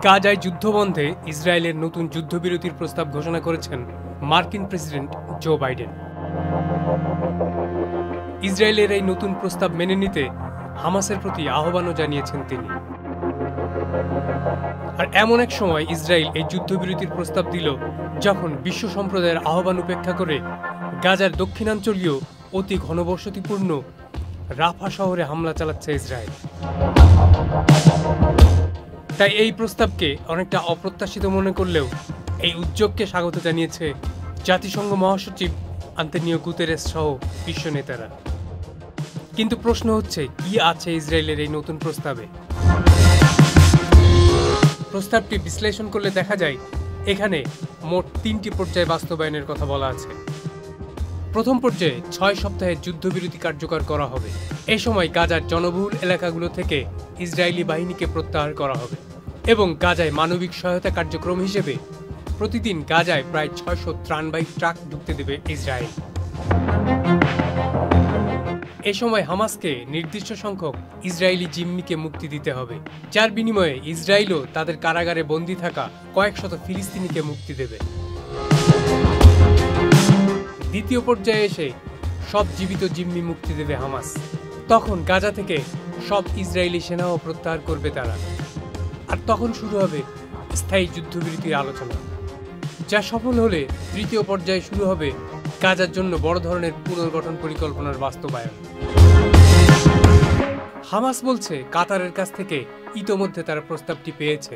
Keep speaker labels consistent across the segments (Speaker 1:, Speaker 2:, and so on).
Speaker 1: গাজায় যুদ্ধবন্ধে ইসরায়েলের নতুন যুদ্ধবিরতির প্রস্তাব ঘোষণা করেছেন মার্কিন প্রেসিডেন্ট জো বাইডেন। ইসরায়েলের এই নতুন প্রস্তাব মেনে নিতে হামাসের প্রতি আহ্বানও জানিয়েছেন তিনি। আর এমন এক সময় ইসরায়েল এই যুদ্ধবিরতির প্রস্তাব দিল যখন বিশ্ব সম্প্রদায়ের আহ্বান উপেক্ষা করে গাজার দক্ষিণাঞ্চলীয় অতি ঘনবসতিপূর্ণ রাফা শহরে হামলা চালাচ্ছে ইসরায়েল। তাই এই প্রস্তাবকে অনেকটা অপ্রত্যাশিত মনে করলেও এই উদ্যোগকে স্বাগত জানিয়েছে জাতিসংঘ মহাসচিব আন্তোনিও গুতেরেস সহ বিশ্ব নেতারা। কিন্তু প্রশ্ন হচ্ছে, কি আছে ইসরায়েলের এই নতুন প্রস্তাবে? প্রস্তাবটি বিশ্লেষণ করলে দেখা যায় এখানে মোট 3টি পর্যায়ে বাস্তবায়নের কথা বলা আছে। প্রথম পর্যায়ে 6 সপ্তাহের যুদ্ধবিরতি কার্যকর করা হবে। এ সময় গাজার জনবহুল এলাকাগুলো থেকে ইসরায়েলি বাহিনীকে প্রত্যাহার করা হবে এবং গাজায় মানবিক সহায়তা কার্যক্রম হিসেবে প্রতিদিন গাজায় প্রায় 600 ত্রাণবাহী ট্রাক ঢুকতে দেবে ইসরায়েল। এ সময় হামাসকে নির্দিষ্ট সংখ্যক ইসরায়েলি জিম্মিকে মুক্তি দিতে হবে, যার বিনিময়ে ইসরায়েলও তাদের কারাগারে বন্দী থাকা কয়েক শত ফিলিস্তিনিকে মুক্তি দেবে। দ্বিতীয় পর্যায়ে এসে সব জীবিত জিম্মি মুক্তি দেবে হামাস। তখন গাজা থেকে সব ইসরায়েলি সেনাও প্রত্যাহার করবে তারা। আর তখন শুরু হবে স্থায়ী যুদ্ধবিরতির আলোচনা, যা সফল হলে তৃতীয় পর্যায়ে শুরু হবে গাজার জন্য বড় ধরনের পুনর্গঠন পরিকল্পনার বাস্তবায়ন। হামাস বলছে কাতারের কাছ থেকে ইতোমধ্যে তারা প্রস্তাবটি পেয়েছে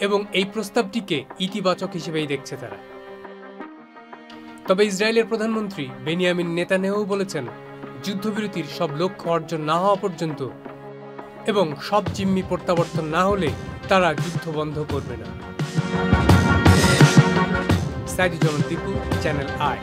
Speaker 1: এবং এই প্রস্তাবটিকে ইতিবাচক হিসেবেই দেখছে তারা। তবে ইসরায়েলের প্রধানমন্ত্রী বেনিয়ামিন নেতানিয়াহু বলেছেন, যুদ্ধবিরতির সব লক্ষ্য অর্জন না হওয়া পর্যন্ত এবং সব জিম্মি প্রত্যাবর্তন না হলে তারা যুদ্ধ বন্ধ করবে না। Saiduzzaman Dipu, channel I.